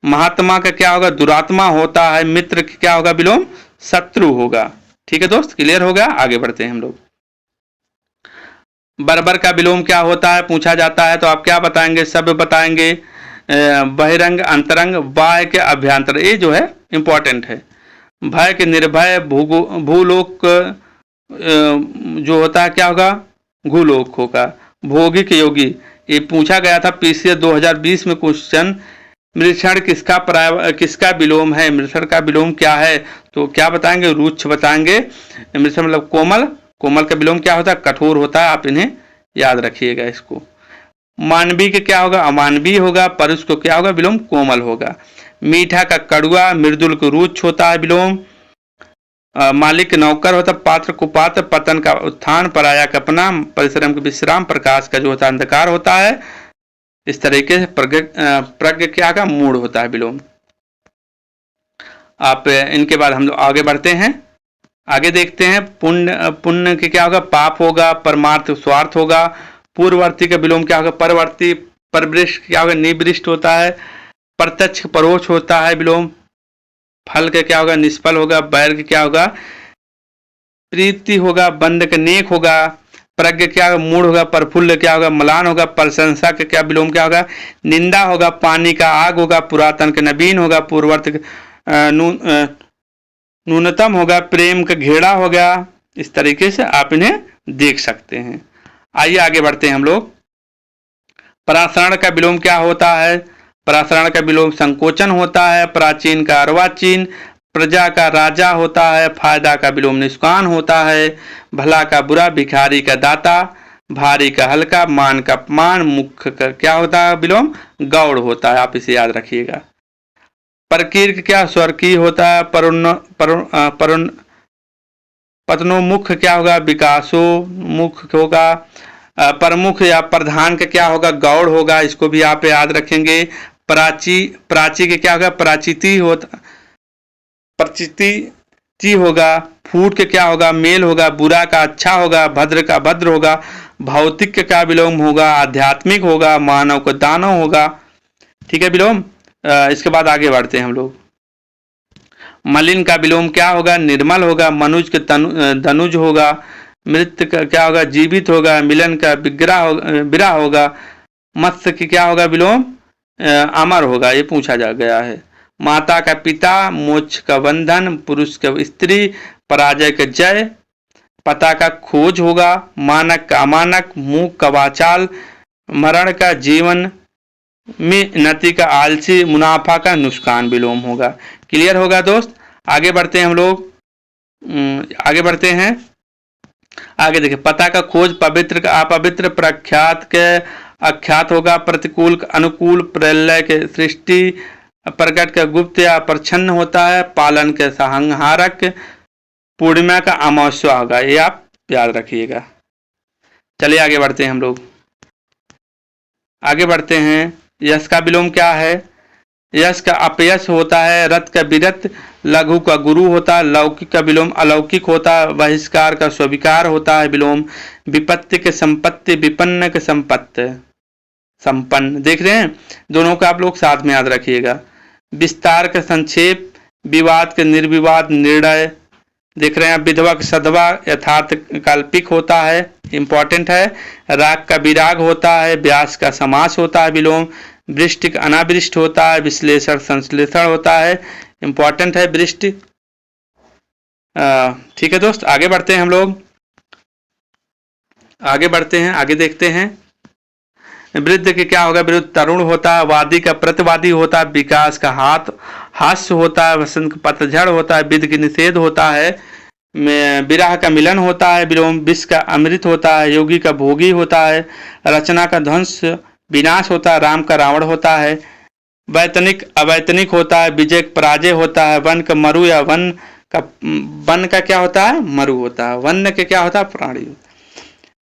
महात्मा का क्या होगा दुरात्मा होता है। मित्र का क्या होगा विलोम शत्रु होगा। ठीक है दोस्त, क्लियर हो गया। आगे बढ़ते हैं हम लोग। बर्बर का विलोम क्या होता है पूछा जाता है, तो आप क्या बताएंगे सब बताएंगे। बहिरंग अंतरंग बाह्य के अभ्यंतर, ये जो है इंपॉर्टेंट है। भय के निर्भय। भूलोक जो होता है क्या होगा भूलोक होगा। भोगिक योगी, ये पूछा गया था पीसीएस 2020 में क्वेश्चन। मृषण किसका विलोम है। मृषण का विलोम क्या है, तो क्या बताएंगे रुक्ष बताएंगे। मृषण मतलब कोमल। कोमल का विलोम क्या होता है कठोर होता है, आप इन्हें याद रखिएगा इसको। मानवीय के क्या होगा अमानवीय होगा। परुष को क्या होगा विलोम कोमल होगा। मीठा का कड़वा। मृदुल को रुच्छ होता है विलोम। मालिक नौकर होता। पात्र कुपात्र। पतन का उत्थान। पराया का अपना। परिश्रम का विश्राम। प्रकाश का जो होता है अंधकार होता है। इस तरीके से प्रज्ञ क्या का मूड होता है विलोम। आप इनके बाद हम लोग आगे बढ़ते हैं, आगे देखते हैं। पुण्य के क्या होगा पाप होगा। परमार्थ स्वार्थ होगा। पूर्ववर्ती का विलोम क्या होगा परवर्ती। परवृष्ट क्या होगा निवृष्ट होता है। प्रत्यक्ष परोक्ष होता है विलोम। फल का क्या होगा निष्फल होगा। बैर का क्या होगा प्रीति होगा। बंद का नेक होगा। प्रज्ञ क्या होगा मूड होगा। प्रफुल्ल क्या होगा मलान होगा। प्रशंसा का क्या विलोम क्या होगा निंदा होगा। पानी का आग होगा। पुरातन का नवीन होगा। पूर्ववर्त न्यूनतम होगा। प्रेम का घेरा होगा। इस तरीके से आप इन्हें देख सकते हैं। आइए आगे बढ़ते हैं हम लोग। परासरण का विलोम क्या होता है। परासरण का विलोम संकोचन होता है। प्राचीन का अर्वाचीन। प्रजा का राजा होता है। फायदा का विलोम निष्कान होता है। भला का बुरा। भिखारी का दाता। भारी का हल्का। मान का अपमान। मुख्य का क्या होता है विलोम गौड़ होता है, आप इसे याद रखिएगा। परकीर्क क्या स्वर्गीय होता है। पतनोमुख क्या होगा विकासोमुख होगा। प्रमुख या प्रधान का क्या होगा गौड़ होगा, इसको भी आप याद रखेंगे। प्राची के क्या होगा प्राचिति होता प्रचिति होगा। फूट के क्या होगा मेल होगा। बुरा का अच्छा होगा। भद्र का भद्र होगा। भौतिक का क्या विलोम होगा आध्यात्मिक होगा। मानव को दानव होगा। ठीक है विलोम। इसके बाद आगे बढ़ते हैं हम लोग। मलिन का विलोम क्या होगा निर्मल होगा। मनुज के धनुज होगा। मृत का क्या होगा जीवित होगा। मिलन का विरह होगा। मत्स्य की क्या होगा विलोम अमर होगा, ये पूछा जा गया है। माता का पिता। मोक्ष का बंधन। पुरुष का स्त्री। पराजय का जय। पता का खोज होगा। मानक का अमानक। मूक का वाचाल। मरण का जीवन में नति का आलसी। मुनाफा का नुकसान विलोम होगा। क्लियर होगा दोस्त। आगे बढ़ते हैं हम लोग। आगे बढ़ते हैं। आगे देखिए पता का खोज। पवित्र का अपवित्र। प्रख्यात के अख्यात होगा। प्रतिकूल का अनुकूल। प्रलय के सृष्टि। प्रकट का गुप्त या प्रच्छन्न होता है। पालन के संहारक। पूर्णिमा का अमावस्या होगा, ये आप याद रखिएगा। चलिए आगे बढ़ते हैं हम लोग। आगे बढ़ते हैं। यश का विलोम क्या है। यश का अपयश होता है। रथ का विरत। लघु का गुरु होता है। लौकिक का विलोम अलौकिक होता है। बहिष्कार का स्वीकार होता है विलोम। विपत्ति के संपत्ति। विपन्न के संपत्ति संपन्न। देख रहे हैं दोनों का आप लोग साथ में याद रखिएगा। विस्तार का संक्षेप। विवाद के निर्विवाद निर्णय। देख रहे हैं विधवा का सधवा। यथार्थ काल्पिक होता है, इंपॉर्टेंट है। राग का विराग होता है। व्यास का समास होता है विलोम। वृष्टि का अनावृष्ट होता है। विश्लेषण संश्लेषण होता है, इंपॉर्टेंट है वृष्टि। ठीक है दोस्त, आगे बढ़ते हैं हम लोग। आगे बढ़ते हैं, आगे देखते हैं। वृद्ध के क्या होगा विरुद्ध तरुण होता है, वादी का प्रतिवादी होता है, विकास का हास्य होता है, वसंत का पतझड़ होता है, विद की निषेध होता है, विरह का मिलन होता है, विलोम विष का अमृत होता है, योगी का भोगी होता है, रचना का ध्वंस विनाश होता है, राम का रावण होता है, वैतनिक अवैतनिक होता है, विजय पराजय होता है, वन का मरु या वन का क्या होता है मरु होता है, वन्य के क्या होता है प्राणी।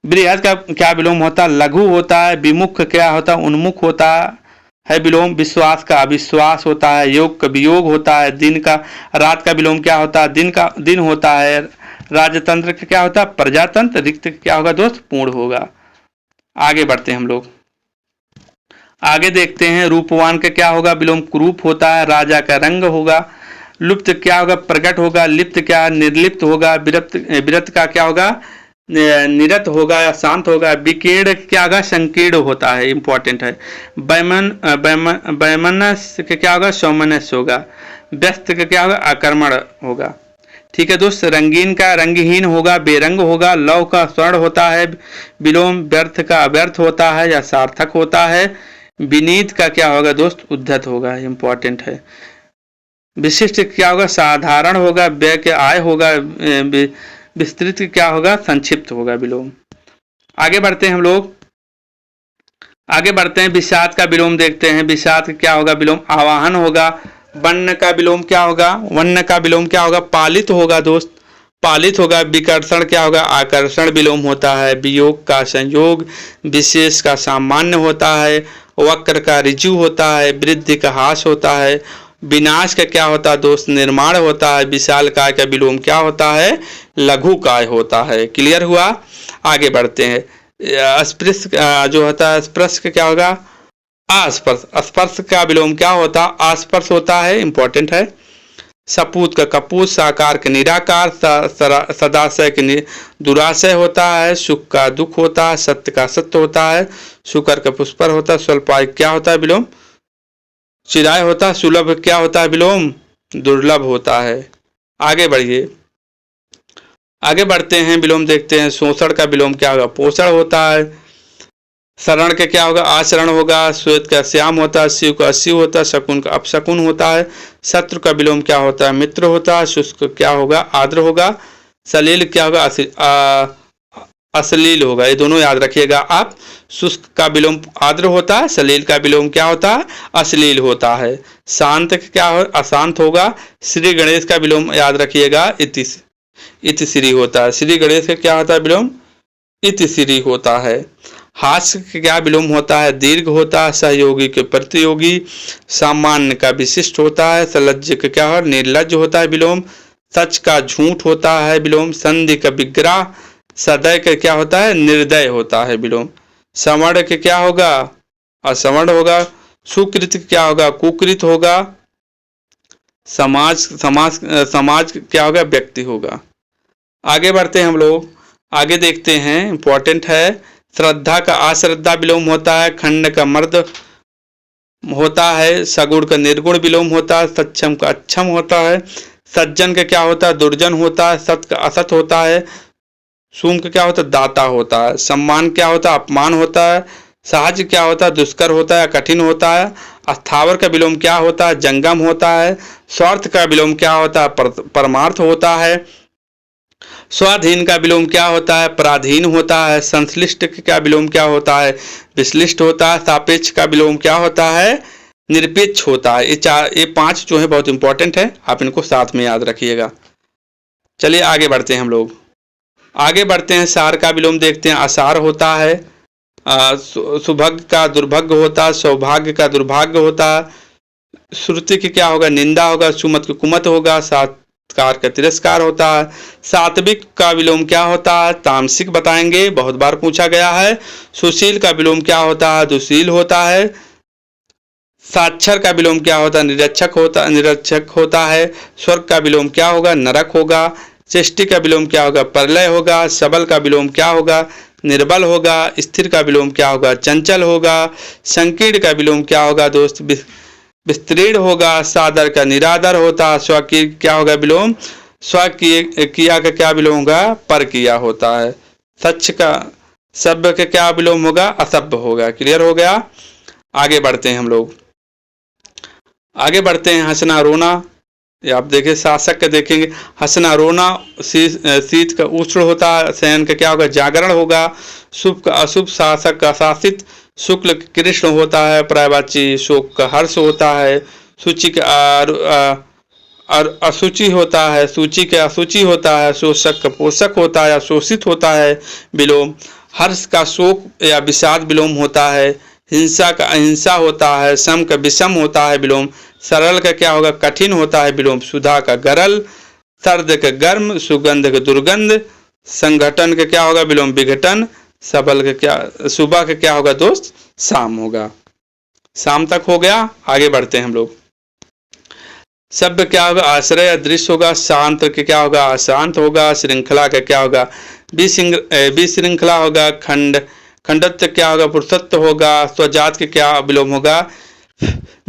बृहद का क्या विलोम होता है लघु होता है, विमुख क्या होता है उन्मुख होता है विलोम, विश्वास का अविश्वास होता है, योग का वियोग होता है, दिन का रात का विलोम क्या होता है दिन का दिन होता है, राजतंत्र का क्या होता है प्रजातंत्र, रिक्त क्या होगा दोस्त पूर्ण होगा। आगे बढ़ते हैं हम लोग, आगे देखते हैं रूपवान का क्या होगा विलोम कुरूप होता है, राजा का रंग होगा, लुप्त क्या होगा प्रकट होगा, लिप्त क्या निर्लिप्त होगा, विरत का क्या होगा निरत होगा या शांत होगा, विकीर्ण क्या होगा संकीर्ण होता है इंपॉर्टेंट है, वैमनस्य का क्या होगा सौमनस्य होगा, व्यस्त का क्या होगा आक्रमण होगा। ठीक है दोस्त, रंगीन का रंगहीन होगा, बेरंग होगा, लव का स्वर्ण होता है, विलोम व्यर्थ का अव्यर्थ होता है या सार्थक होता है, विनीत का क्या होगा दोस्त उद्धत होगा इंपॉर्टेंट है, विशिष्ट क्या होगा साधारण होगा, व्यय के आय होगा, विस्तृत क्या होगा संक्षिप्त होगा विलोम। आगे बढ़ते हैं हम लोग, आगे बढ़ते हैं विषाद का विलोम देखते हैं, विषाद क्या होगा विलोम आवाहन होगा, वर्ण का विलोम क्या होगा वर्ण का विलोम क्या होगा पालित होगा दोस्त पालित होगा, विकर्षण क्या होगा आकर्षण विलोम होता है, वियोग का संयोग, विशेष का सामान्य होता है, वक्र का ऋजु होता है, वृद्धि का हास होता है, विनाश का क्या होता है दोस्त निर्माण होता है, विशाल काय का विलोम क्या होता है लघु काय होता है। क्लियर हुआ। आगे बढ़ते हैं, स्पर्श जो होता है स्पर्श का क्या होगा अस्पर्श, स्पर्श का विलोम क्या होता है अस्पर्श होता है इंपॉर्टेंट है, सपूत का कपूत, साकार का निराकार, सदाशय के दुराशय होता है, सुख का दुख होता है, सत्य का सत्य होता है, शुकर का पुष्पर होता है, स्वल्पाय क्या होता है विलोम चिराय होता है, सुलभ क्या होता है विलोम दुर्लभ होता है। आगे बढ़िए, आगे बढ़ते हैं विलोम देखते हैं, शोषण का विलोम क्या होगा पोषण होता है, शरण के क्या होगा आचरण होगा, श्वेत का श्याम होता है, शिव का शिव होता है, शकुन का अपशकुन होता है, शत्रु का विलोम क्या होता है मित्र होता है, शुष्क क्या होगा आर्द्र होगा, सलील क्या होगा अश्लील होगा, ये दोनों याद रखिएगा आप, शुष्क का विलोम आर्द्र होता है, सलील का विलोम क्या होता है अश्लील होता है, शांत क्या हो अशांत होगा, श्री गणेश का विलोम याद रखिएगा इति श्री होता है, श्री गणेश का क्या होता है विलोम इति श्री होता है, हास्य का क्या विलोम होता है दीर्घ होता है, सहयोगी के प्रतियोगी, सामान्य का विशिष्ट होता है, सलज्ज का क्या हो निर्लज्ज होता है विलोम, सच का झूठ होता है विलोम, संधि का विग्रह, सदय का क्या होता है निर्दय होता है विलोम, समर्ण के क्या होगा असमर्ण होगा, सुकृत क्या होगा कुकृत होगा, समाज क्या होगा व्यक्ति होगा। आगे बढ़ते हैं हम लोग, आगे देखते हैं इंपॉर्टेंट है, श्रद्धा का अश्रद्धा विलोम होता है, खंड का मर्द होता है, सगुण का निर्गुण विलोम होता है, सक्षम का अक्षम होता है, सज्जन का क्या होता है दुर्जन होता है, सत का असत होता है, सूम का क्या होता है दाता होता है, सम्मान क्या होता है अपमान होता है, सहज क्या होता है दुष्कर होता है कठिन होता है, अस्थावर का विलोम क्या होता है जंगम होता है, स्वार्थ का विलोम क्या होता है परमार्थ होता है, स्वाधीन का विलोम क्या होता है पराधीन होता है, संश्लिष्ट का विलोम क्या होता है विश्लिष्ट होता है, सापेक्ष का विलोम क्या होता है निरपेक्ष होता है। ये पांच जो है बहुत इंपॉर्टेंट है, आप इनको साथ में याद रखिएगा। चलिए आगे बढ़ते हैं हम लोग, आगे बढ़ते हैं सार का विलोम देखते हैं, असार होता है, सुभग का दुर्भाग्य होता है, सौभाग्य का दुर्भाग्य होता है, श्रुति की क्या होगा निंदा होगा, सुमत की कुमत होगा, सात्कार का तिरस्कार होता है, सात्विक का विलोम क्या होता है तामसिक बताएंगे बहुत बार पूछा गया है, सुशील का विलोम क्या होता है दुशील होता है, साक्षर का विलोम क्या होता है निरक्षक होता है, स्वर्ग का विलोम क्या होगा नरक होगा, चेष्टि का विलोम क्या होगा प्रलय होगा, सबल का विलोम क्या होगा निर्बल होगा, स्थिर का विलोम क्या होगा चंचल होगा, संकीर्ण का विलोम क्या होगा दोस्त विस्तीर्ण होगा, सादर का निरादर होता, स्वकीय क्या होगा विलोम स्व किया का क्या विलोम होगा पर किया होता है, सभ्य के क्या विलोम होगा? असभ्य होगा। क्लियर हो गया? आगे बढ़ते हैं हम लोग, आगे बढ़ते हैं। हंसना रोना, ये आप देखिए शासक के देखेंगे, हंसना रोना, शीत का उष्ण होता है, शयन का क्या होगा? जागरण होगा। शुभ का अशुभ, शासक का शासित, शुक्ल कृष्ण होता है, पर्यायवाची, शोक का हर्ष होता है, सूचि का और अशुचि होता है, सूचि के अशुचि होता है, शोषक का पोषक होता है या शोषित होता है विलोम। हर्ष का शोक या विषाद विलोम होता है। हिंसा का अहिंसा होता है, सम का विषम होता है विलोम। सरल का क्या होगा? कठिन होता है विलोम। सुधा का गरल, सर्द का गर्म, सुगंध का दुर्गंध। संगठन का क्या होगा विलोम? विघटन। सबल का क्या, सुबह का क्या होगा दोस्त? शाम होगा। शाम तक हो गया, आगे बढ़ते हैं हम लोग। सभ्य क्या होगा? आश्रय अदृश्य होगा। शांत के क्या होगा? अशांत होगा। श्रृंखला का क्या होगा? विशृंखला होगा। खंडत्व क्या होगा? पुरुषत्व होगा। स्वजात के क्या विलोम होगा?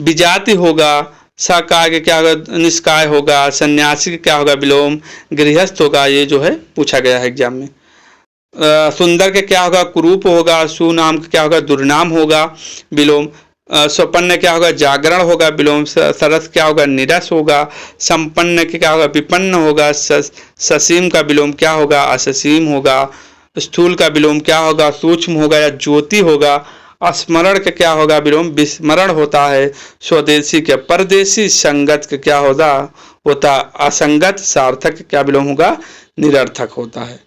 विजाति होगा। साकार के क्या होगा? निष्काय होगा। सन्यासी के क्या होगा विलोम? गृहस्थ होगा। ये जो है पूछा गया है एग्जाम में। सुंदर के क्या होगा? कुरूप होगा। सुनाम का क्या होगा? दुर्नाम होगा विलोम। स्वपन्न क्या होगा? जागरण होगा विलोम। सरस क्या होगा? निरस होगा। संपन्न के क्या होगा? विपन्न होगा। ससीम का विलोम क्या होगा? अससीम होगा। स्थूल का विलोम क्या होगा? सूक्ष्म होगा या ज्योति होगा। स्मरण का क्या होगा विलोम? विस्मरण होता है। स्वदेशी के परदेशी। संगत का क्या होता असंगत। सार्थक क्या विलोम होगा? निरर्थक होता है।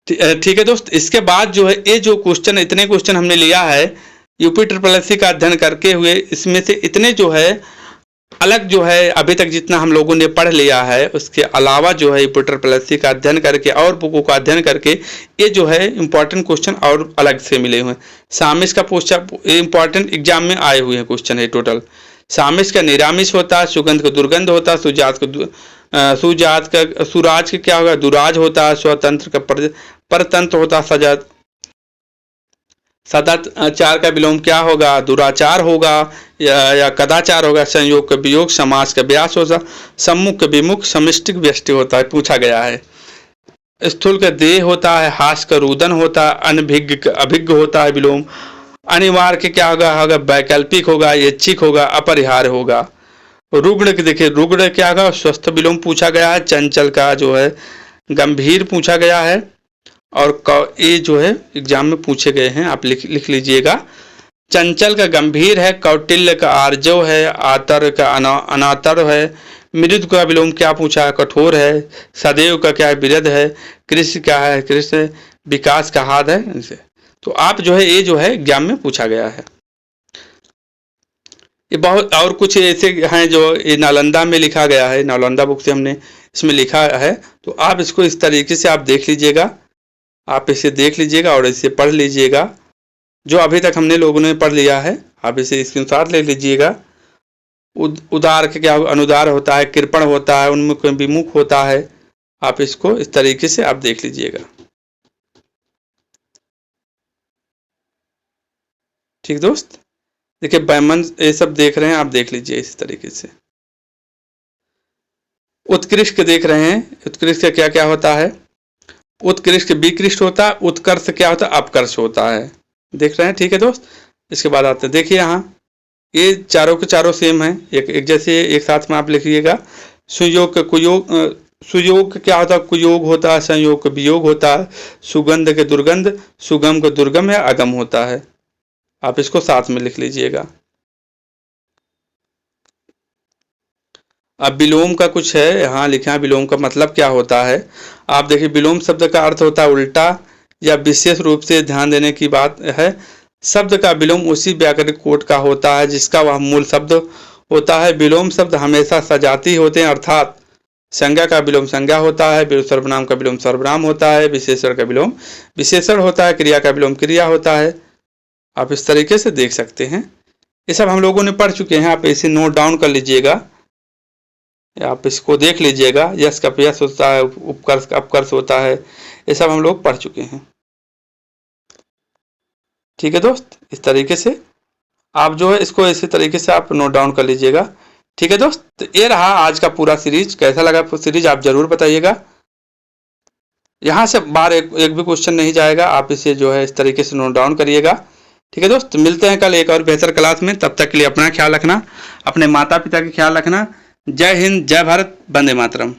ठीक है दोस्त, इसके बाद जो है ये जो क्वेश्चन, इतने क्वेश्चन हमने लिया है यूपी SSSC का अध्ययन करके हुए, इसमें से इतने जो है अलग जो है अभी तक जितना हम लोगों ने पढ़ लिया है, उसके अलावा जो है यूपी SSSC का अध्ययन करके और बुकों का अध्ययन करके ये जो है इंपॉर्टेंट क्वेश्चन और अलग से मिले हुए हैं। सामिस का क्वेश्चन इंपॉर्टेंट एग्जाम में आए हुए हैं क्वेश्चन है टोटल। सामिस का निरामिष होता है, सुगंध का दुर्गंध होता है, सुजात का सुराज का क्या होगा? दुराज होता है। स्वतंत्र का परतंत्र होता है। सदाचार का विलोम क्या होगा? दुराचार होगा या कदाचार होगा। संयोग का वियोग, समास का व्यास होगा। सम्मुख का विमुख, समिष्टिक व्यष्टि होता है, पूछा गया है। स्थूल का देह होता है। हास का रुदन होता है। अनभिज्ञ का अभिज्ञ होता है विलोम। अनिवार्य के क्या होगा? वैकल्पिक होगा, ऐच्छिक होगा, अपरिहार्य होगा। रुग्ण के देखिए, रुग्ण क्या होगा? स्वस्थ विलोम पूछा गया है। चंचल का जो है गंभीर पूछा गया है। और ये जो है एग्जाम में पूछे गए हैं, आप लिख लीजिएगा। चंचल का गंभीर है। कौटिल्य का आर्जव है। आतर का अनातर है। मृदु का विलोम क्या पूछा है? कठोर है। सदैव का क्या है? विरध है। कृष्ण क्या है? कृष्ण विकास का हाथ है इनसे। तो आप जो है ये जो है एग्जाम में पूछा गया है। ये बहुत और कुछ ऐसे हैं जो ये नालंदा में लिखा गया है, नालंदा बुक से हमने इसमें लिखा है। तो आप इसको इस तरीके से आप देख लीजिएगा, आप इसे देख लीजिएगा और इसे पढ़ लीजिएगा। जो अभी तक हमने लोगों ने पढ़ लिया है आप इसे स्क्रीनशॉट ले लीजिएगा। उदार के क्या अनुदार होता है, कृपण होता है, उन्मुख विमुख होता है। आप इसको इस तरीके से आप देख लीजिएगा। ठीक दोस्त, देखिए बैमन ये सब देख रहे हैं, आप देख लीजिए इस तरीके से। उत्कृष्ट देख रहे हैं, उत्कृष्ट का क्या क्या होता है? उत्कृष्ट विकृष्ट होता है। उत्कर्ष क्या होता है? अपकर्ष होता है। देख रहे हैं? ठीक है दोस्त, इसके बाद आते हैं, देखिए यहाँ ये चारों के चारों सेम है, एक जैसे एक साथ में आप लिखिएगा। सुयोग का कुयोग, सुयोग क्या होता है? कुयोग होता है। संयोग का वियोग होता है। सुगंध के दुर्गंध, सुगम का दुर्गम है, अगम होता है। आप इसको साथ में लिख लीजिएगा। अब विलोम का कुछ है यहाँ लिखा है, विलोम का मतलब क्या होता है? आप देखिए विलोम शब्द का अर्थ होता है उल्टा या विशेष रूप से ध्यान देने की बात है। शब्द का विलोम उसी व्याकरणिक कोट का होता है जिसका वह मूल शब्द होता है। विलोम शब्द हमेशा सजाती होते हैं, अर्थात संज्ञा का विलोम संज्ञा होता है, सर्वनाम का विलोम सर्वनाम होता है, विशेषण का विलोम विशेषण होता है, क्रिया का विलोम क्रिया होता है। आप इस तरीके से देख सकते हैं। ये सब हम लोगों ने पढ़ चुके हैं, आप इसे नोट डाउन कर लीजिएगा, आप इसको देख लीजिएगा। यश का यश होता है, उपकर्ष का अपकर्ष होता है, ये सब हम लोग पढ़ चुके हैं। ठीक है दोस्त, इस तरीके से आप जो है इसको इसी तरीके से आप नोट डाउन कर लीजिएगा। ठीक है दोस्त, तो ये रहा आज का पूरा सीरीज। कैसा लगा सीरीज आप जरूर बताइएगा। यहाँ से बाहर एक भी क्वेश्चन नहीं जाएगा, आप इसे जो है इस तरीके से नोट डाउन करिएगा। ठीक है दोस्त, मिलते हैं कल एक और बेहतर क्लास में। तब तक के लिए अपना ख्याल रखना, अपने माता पिता का ख्याल रखना। जय हिंद, जय भारत, वंदे मातरम।